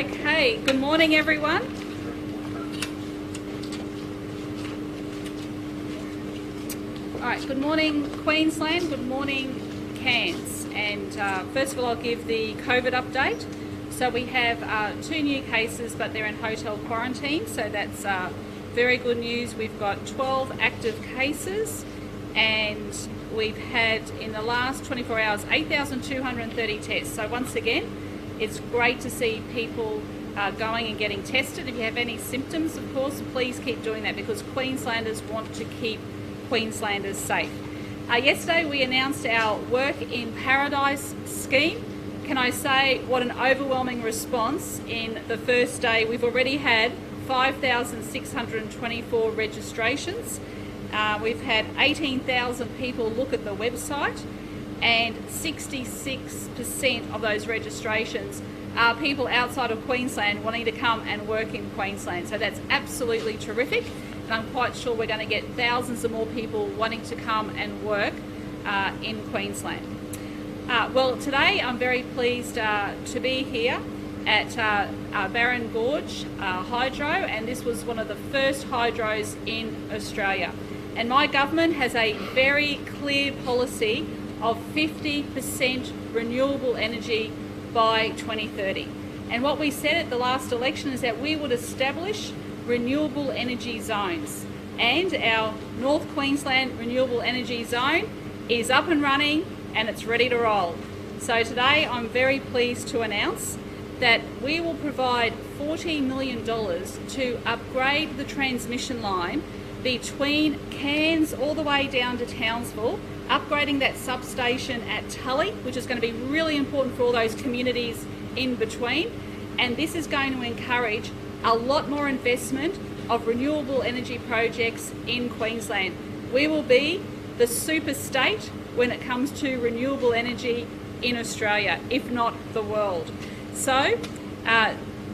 Okay, good morning everyone. Alright, good morning Queensland, good morning Cairns. And first of all I'll give the COVID update. So we have 2 new cases, but they're in hotel quarantine, so that's very good news. We've got 12 active cases and we've had in the last 24 hours 8,230 tests. So once again, it's great to see people going and getting tested. If you have any symptoms, of course, please keep doing that because Queenslanders want to keep Queenslanders safe. Yesterday we announced our Work in Paradise scheme. Can I say what an overwhelming response in the first day. We've already had 5,624 registrations. We've had 18,000 people look at the website, and 66% of those registrations are people outside of Queensland wanting to come and work in Queensland. So that's absolutely terrific, and I'm quite sure we're going to get thousands of more people wanting to come and work in Queensland. Well, today I'm very pleased to be here at Barron Gorge Hydro, and this was one of the first hydros in Australia. And my government has a very clear policy of 50% renewable energy by 2030. And what we said at the last election is that we would establish renewable energy zones. And our North Queensland Renewable Energy Zone is up and running and it's ready to roll. So today I'm very pleased to announce that we will provide $40 million to upgrade the transmission line between Cairns all the way down to Townsville, upgrading that substation at Tully, which is going to be really important for all those communities in between. And this is going to encourage a lot more investment of renewable energy projects in Queensland. We will be the super state when it comes to renewable energy in Australia, if not the world. So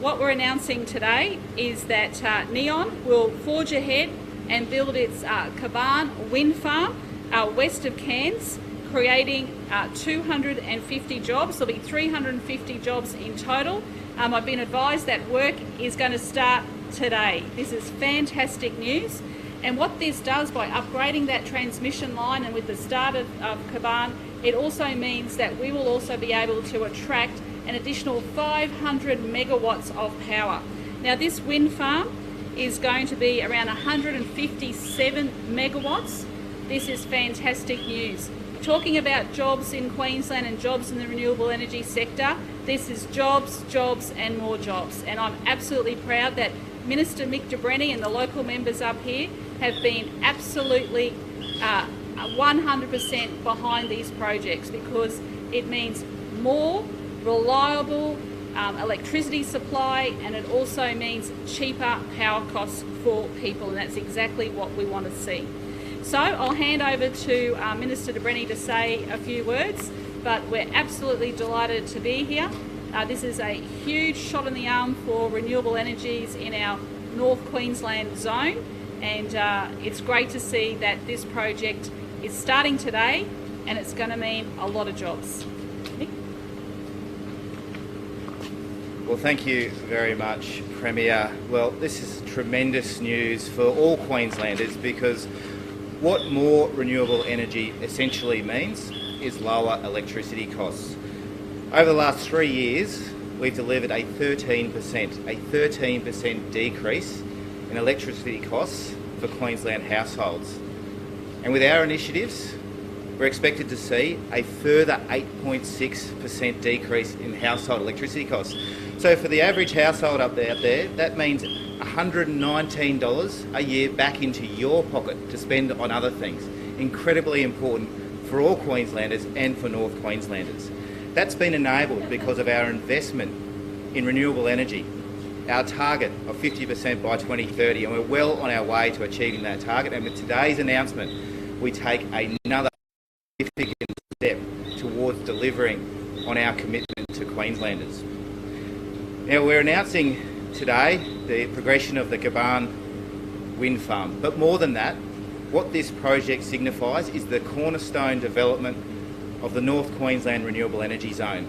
what we're announcing today is that Neon will forge ahead and build its Kuranda wind farm west of Cairns, creating 250 jobs. There'll be 350 jobs in total. I've been advised that work is going to start today. This is fantastic news. And what this does by upgrading that transmission line and with the start of Kuranda, it also means that we will also be able to attract an additional 500 megawatts of power. Now this wind farm is going to be around 157 megawatts. This is fantastic news. Talking about jobs in Queensland and jobs in the renewable energy sector, this is jobs, jobs and more jobs. And I'm absolutely proud that Minister Mick de Brenni and the local members up here have been absolutely 100% behind these projects because it means more reliable electricity supply, and it also means cheaper power costs for people, and that's exactly what we want to see. So I'll hand over to Minister de Brenni to say a few words, but we're absolutely delighted to be here. This is a huge shot in the arm for renewable energies in our North Queensland zone, and it's great to see that this project is starting today and it's going to mean a lot of jobs. Nick? Well, thank you very much, Premier. Well, this is tremendous news for all Queenslanders because what more renewable energy essentially means is lower electricity costs. Over the last 3 years, we've delivered a 13% decrease in electricity costs for Queensland households. And with our initiatives, we're expected to see a further 8.6% decrease in household electricity costs. So for the average household out there, that means $119 a year back into your pocket to spend on other things. Incredibly important for all Queenslanders and for North Queenslanders. That's been enabled because of our investment in renewable energy, our target of 50% by 2030, and we're well on our way to achieving that target. And with today's announcement, we take another significant step towards delivering on our commitment to Queenslanders. Now, we're announcing today the progression of the Kuranda wind farm, but more than that, what this project signifies is the cornerstone development of the North Queensland Renewable Energy Zone.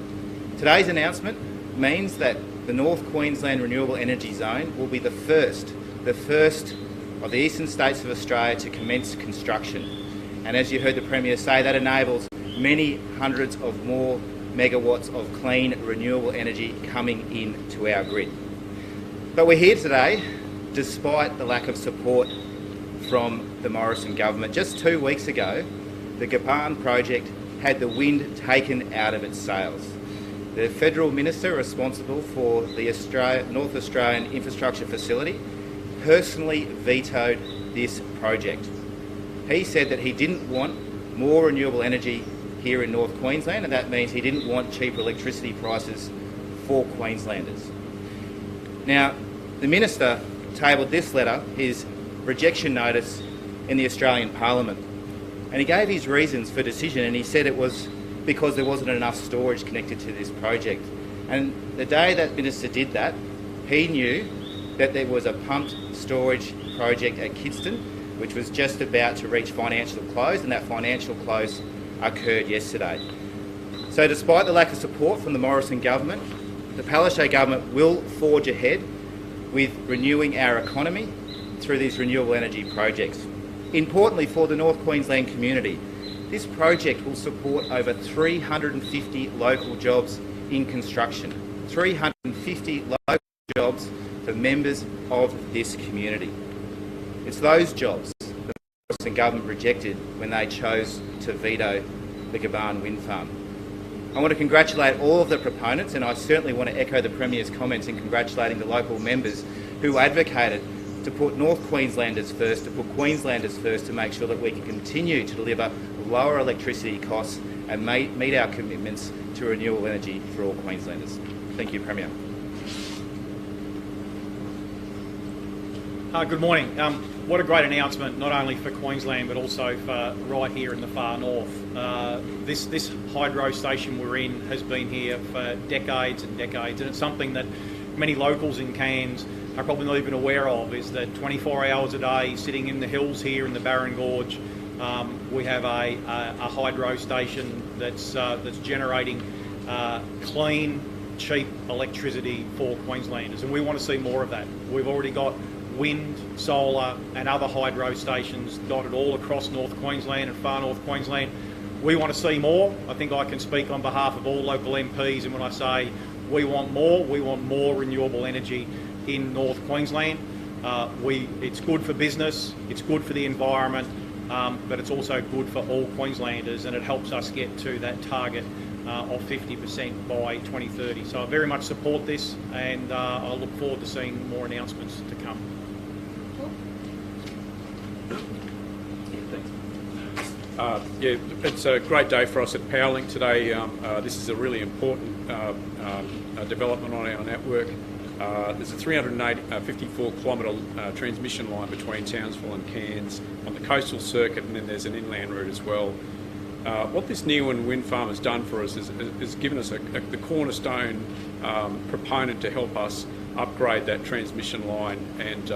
Today's announcement means that the North Queensland Renewable Energy Zone will be the first of the eastern states of Australia to commence construction. And as you heard the Premier say, that enables many hundreds of more megawatts of clean renewable energy coming into our grid. But we're here today despite the lack of support from the Morrison government. Just 2 weeks ago, the Gabon project had the wind taken out of its sails. The federal minister responsible for the North Australian infrastructure facility personally vetoed this project. He said that he didn't want more renewable energy here in North Queensland, and that means he didn't want cheaper electricity prices for Queenslanders. Now, the minister tabled this letter, his rejection notice, in the Australian Parliament, and he gave his reasons for decision, and he said it was because there wasn't enough storage connected to this project. And the day that minister did that, he knew that there was a pumped storage project at Kidston, which was just about to reach financial close, and that financial close occurred yesterday. So despite the lack of support from the Morrison government, the Palaszczuk government will forge ahead with renewing our economy through these renewable energy projects. Importantly for the North Queensland community, this project will support over 350 local jobs in construction. 350 local jobs for members of this community. It's those jobs that the Morrison government rejected when they chose to veto the Gabon wind farm. I want to congratulate all of the proponents, and I certainly want to echo the Premier's comments in congratulating the local members who advocated to put North Queenslanders first, to put Queenslanders first, to make sure that we can continue to deliver lower electricity costs and meet our commitments to renewable energy for all Queenslanders. Thank you, Premier. Good morning. What a great announcement, not only for Queensland but also for right here in the far north. This hydro station we're in has been here for decades and decades, and it's something that many locals in Cairns are probably not even aware of, is that 24 hours a day, sitting in the hills here in the Barron Gorge, we have a hydro station that's generating clean, cheap electricity for Queenslanders, and we want to see more of that. We've already got wind, solar and other hydro stations dotted all across North Queensland and far North Queensland. We want to see more. I think I can speak on behalf of all local MPs, and when I say we want more renewable energy in North Queensland. It's good for business, it's good for the environment, but it's also good for all Queenslanders, and it helps us get to that target of 50% by 2030. So I very much support this, and I look forward to seeing more announcements to come. Yeah, it's a great day for us at Powerlink today. This is a really important development on our network. There's a 354-kilometre transmission line between Townsville and Cairns on the coastal circuit, and then there's an inland route as well. What this Neoen wind farm has done for us is given us the cornerstone proponent to help us upgrade that transmission line and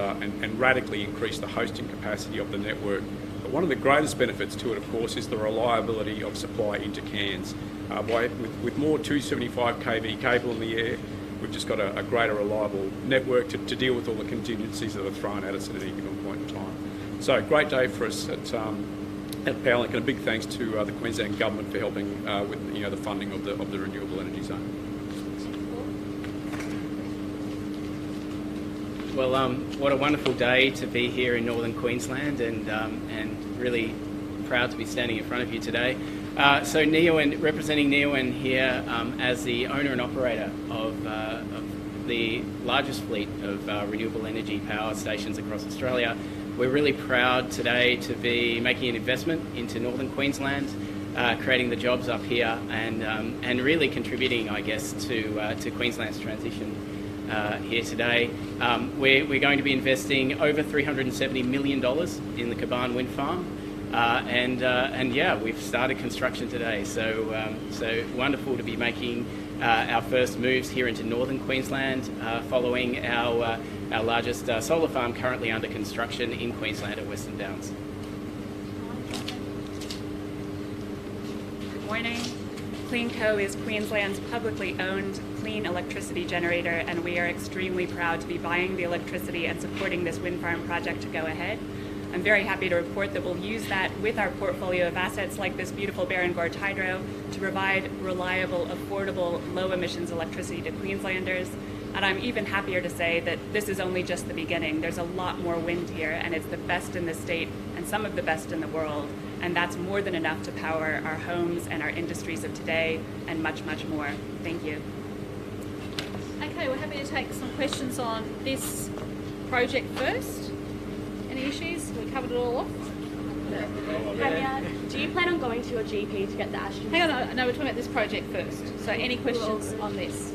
radically increase the hosting capacity of the network. But one of the greatest benefits to it, of course, is the reliability of supply into Cairns. With more 275 kV cable in the air, we've just got a greater reliable network to deal with all the contingencies that are thrown at us at any given point in time. So great day for us at Powerlink, and a big thanks to the Queensland Government for helping with the funding of the Renewable Energy Zone. Well, what a wonderful day to be here in northern Queensland, and really proud to be standing in front of you today. So Neoen, representing Neoen here as the owner and operator of the largest fleet of renewable energy power stations across Australia. We're really proud today to be making an investment into northern Queensland, creating the jobs up here, and really contributing, I guess, to Queensland's transition here today. We're going to be investing over $370 million in the Gabon wind farm. And yeah, we've started construction today, so wonderful to be making our first moves here into northern Queensland, following our largest solar farm currently under construction in Queensland at Western Downs. Good morning. CleanCo is Queensland's publicly owned clean electricity generator, and we are extremely proud to be buying the electricity and supporting this wind farm project to go ahead. I'm very happy to report that we'll use that with our portfolio of assets like this beautiful Barron Gorge Hydro to provide reliable, affordable, low emissions electricity to Queenslanders. And I'm even happier to say that this is only just the beginning. There's a lot more wind here, and it's the best in the state and some of the best in the world. And that's more than enough to power our homes and our industries of today and much, much more. Thank you. Okay, we're happy to take some questions on this project first. Any issues? We covered it all off. Premier, do you plan on going to your GP to get the AstraZeneca? Hang on, no, we're talking about this project first. So any questions on this?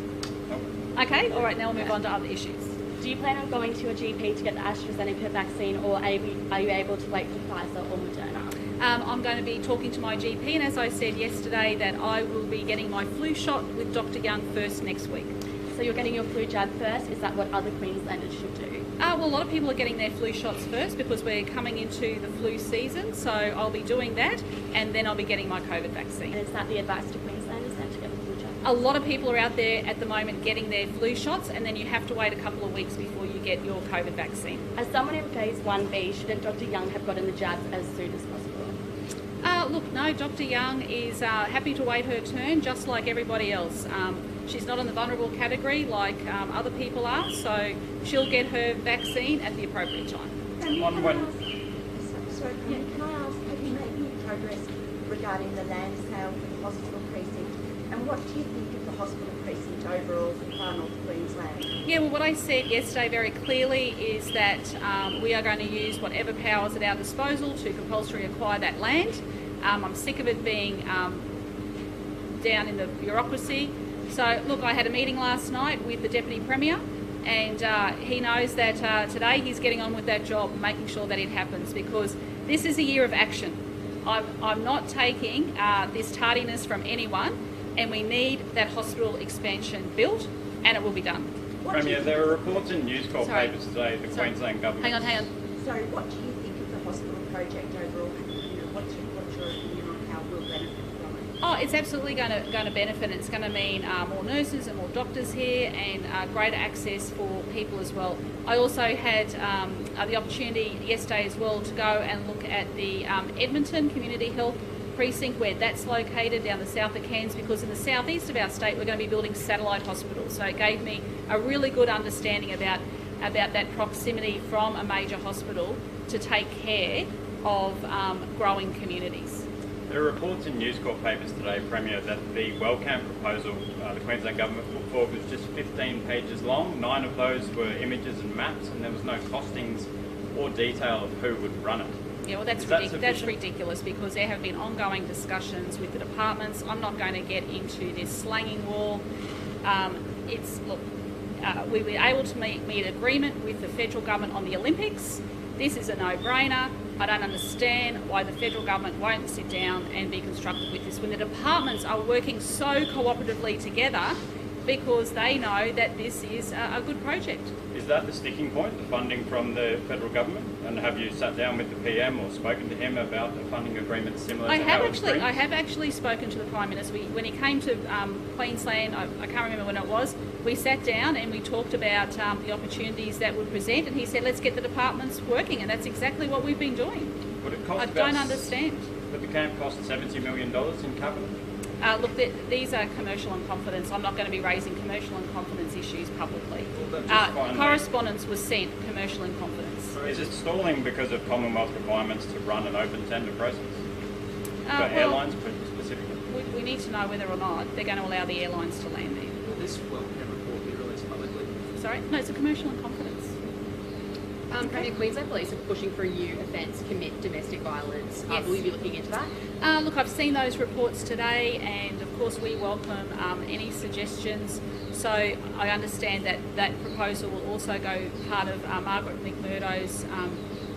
Okay, all right, now we'll move on to other issues. Do you plan on going to your GP to get the AstraZeneca vaccine, or are you able to wait for Pfizer or Moderna? I'm going to be talking to my GP, and as I said yesterday, that I will be getting my flu shot with Dr. Young first next week. So you're getting your flu jab first? Is that what other Queenslanders should do? Well, a lot of people are getting their flu shots first because we're coming into the flu season, so I'll be doing that, and then I'll be getting my COVID vaccine. And is that the advice to Queenslanders then, to get the flu jab? A lot of people are out there at the moment getting their flu shots, and then you have to wait a couple of weeks before you get your COVID vaccine. As someone in Phase 1B, shouldn't Dr. Young have gotten the jabs as soon as possible? Look, no, Dr. Young is happy to wait her turn, just like everybody else. She's not in the vulnerable category like other people are, so she'll get her vaccine at the appropriate time. Can I ask, have you made any progress regarding the land sale for the hospital precinct? And what do you think of the hospital precinct overall for far north Queensland? Yeah, well, what I said yesterday very clearly is that we are going to use whatever powers at our disposal to compulsory acquire that land. I'm sick of it being down in the bureaucracy. So, look, I had a meeting last night with the Deputy Premier, and he knows that today he's getting on with that job, making sure that it happens, because this is a year of action. I'm not taking this tardiness from anyone, and we need that hospital expansion built, and it will be done. Premier, there are reports in News Corp papers today the Queensland government... Hang on. Sorry, what do you think of the hospital project overall? What's your opinion on how we'll benefit from it? Oh, it's absolutely going to benefit. It's going to mean more nurses and more doctors here, and greater access for people as well. I also had the opportunity yesterday as well to go and look at the Edmonton Community Health Precinct, where that's located down the south of Cairns, because in the southeast of our state we're going to be building satellite hospitals. So it gave me a really good understanding about that proximity from a major hospital to take care of growing communities. There are reports in News Corp papers today, Premier, that the Wellcamp proposal the Queensland government put forward was just 15 pages long. 9 of those were images and maps, and there was no costings or detail of who would run it. Yeah, well, that's ridiculous, because there have been ongoing discussions with the departments. I'm not going to get into this slanging war. We were able to meet agreement with the federal government on the Olympics. This is a no-brainer. I don't understand why the federal government won't sit down and be constructive with this when the departments are working so cooperatively together, because they know that this is a good project. Is that the sticking point, the funding from the federal government? And have you sat down with the PM or spoken to him about a funding agreement similar to how it's I have actually spoken to the Prime Minister. When he came to Queensland, I can't remember when it was, we sat down and we talked about the opportunities that would present, and he said, let's get the departments working, and that's exactly what we've been doing. Would it cost I don't understand. Would the camp cost $70 million in capital? Look, these are commercial in confidence. I'm not going to be raising commercial in confidence issues publicly. Correspondence was sent, commercial in confidence. Is it stalling because of Commonwealth requirements to run an open tender process? For airlines specifically? We need to know whether or not they're going to allow the airlines to land there. Will this Wellcamp report be released publicly? Sorry? No, it's a commercial in confidence. Premier, Queensland Police are pushing for a new offence, commit domestic violence. Yes. Will you be looking into that? Look, I've seen those reports today, and of course we welcome any suggestions. So I understand that that proposal will also go part of Margaret McMurdo's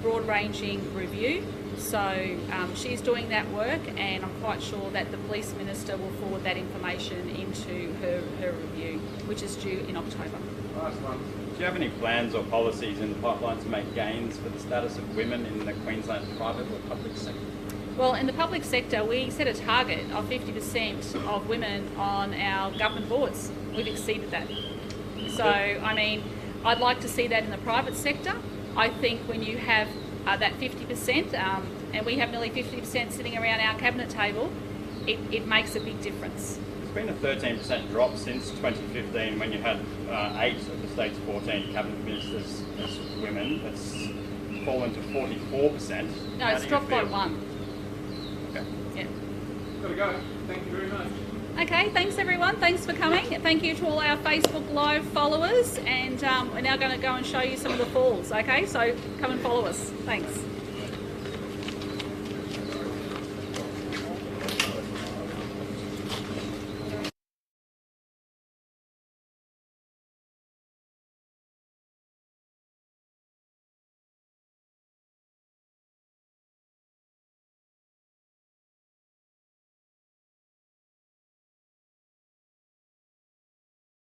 broad-ranging review. So she's doing that work, and I'm quite sure that the Police Minister will forward that information into her review, which is due in October. Last one. Do you have any plans or policies in the pipeline to make gains for the status of women in the Queensland private or public sector? Well, in the public sector, we set a target of 50% of women on our government boards. We've exceeded that. So, I mean, I'd like to see that in the private sector. I think when you have that 50%, and we have nearly 50% sitting around our cabinet table, it makes a big difference. There's been a 13% drop since 2015 when you had 8 of the state's 14 cabinet ministers as women. It's fallen to 44%. No, it's dropped by 1. Okay. Yeah. Gotta go. Thank you very much. Okay, thanks everyone. Thanks for coming. Thank you to all our Facebook Live followers, and we're now going to go and show you some of the falls. Okay, so come and follow us. Thanks.